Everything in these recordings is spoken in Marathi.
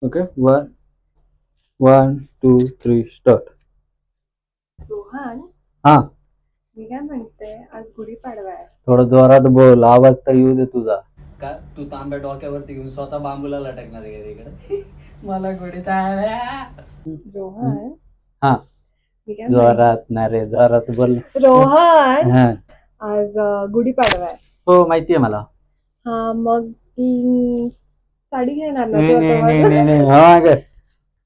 Okay, one one two three start. Rohan, हा, मी काय म्हणते, आज गुढीपाडवा आहे. थोडं जोरात बोल, आवाज तर येऊ दे तुझा. का तू तांब्या डोक्यावरती घेऊन स्वतः बांबूला लटकणार आहे का तिकडे? मला गोडी रोहन, हा, मी काय जोरात ना रे, जोरात बोल. रोहन, हा. आज गुढीपाडवा आहे. हो, माहितीये मला. हा, मग साडी घेणार ना नाही तू नाही आता नाही मला? नाही नाही. हा काय?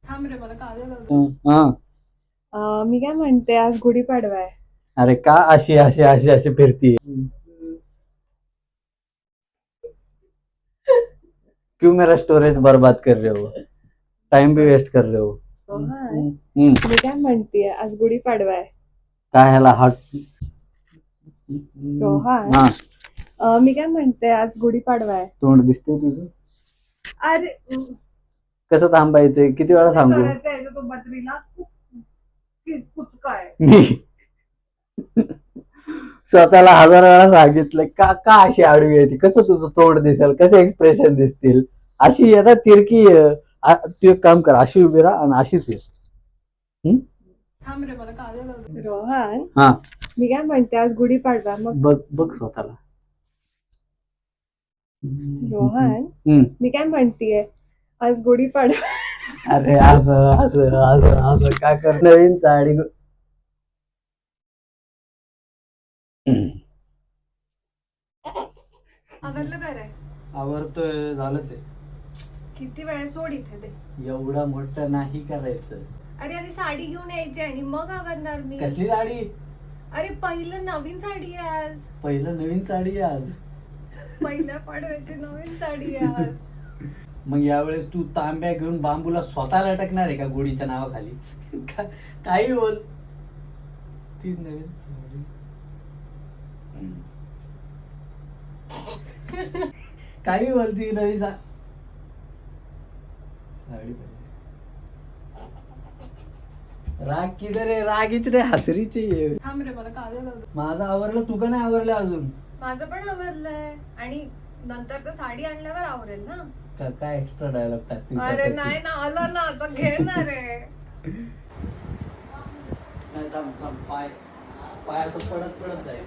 थांब रे, मला काजल लावतो. हा. मी काय म्हणते, आज गुढीपाडवा आहे. अरे का अशी अशी अशी अशी फिरती? क्यों मेरा स्टोरेज बर्बाद कर रहे हो, टाइम भी वेस्ट कर रहे हो. रोहन, हम्म. मी काय म्हणते, आज गुढीपाडवा आहे. काय ह्याला हात? रोहन, हा, मी काय म्हणते, आज गुढीपाडवा आहे. तोंड दिसते तुझं. अरे कसं थांबायचंय, किती वेळा सांगू? करायचं आहे तो बत्रीला कुचकाय. मी स्वतःला 1000 वेळा सांगितलं का का अशी आडवी आहे ती, कसं तुझं तोंड दिसेल, कसे एक्सप्रेशन दिसतील, अशी आहे ना तिरकी आहे. तू एक काम कर, अशी उभी राहा आणि अशीच आहे. थांब रे, मला काजल लावतो. रोहन, हा, मी काय म्हणते, आज गुढीपाडवा. मग बघ बघ स्वतःला. रोहन, मी काय म्हणतीये, आज गुढीपाडवा. अरे असं असं असं असं काय कर, नवीन साडी. आवरलं काय रे? आवरतोय, झालंच आहे. किती वेळ सोड इथे ते. एवढं मोठं नाही करायचं. अरे आधी साडी घेऊन यायची आणि मग आवरणार मी. कसली साडी? अरे पहिलं नवीन साडी आहे आज. पहिलं नवीन साडी आहे आज. पहिल्या पाडव्याची नवीन साडी आहे आज. मग यावेळेस तू तांब्या घेऊन बांबूला स्वतः लटकणार आहे का गोडीच्या नावाखाली? काही बोल. ती नवीन साडी. काही बोलती नवीन साडी पाहिजे. राग किधर आहे? रागीच रे, हसरीची. थांब रे, मला काजल लावतो. माझं आवरलं, तू का नाही आवरलं अजून? माझं पण आवरलंय आणि नंतर तर साडी आणल्यावर आवरेल ना. काय एक्स्ट्रा डायलॉग टाकते? अरे नाही ना, आलं ना आता, घेणार आहे. नाही, थांब थांब, पाय पाय असं पडत पडत जाईल.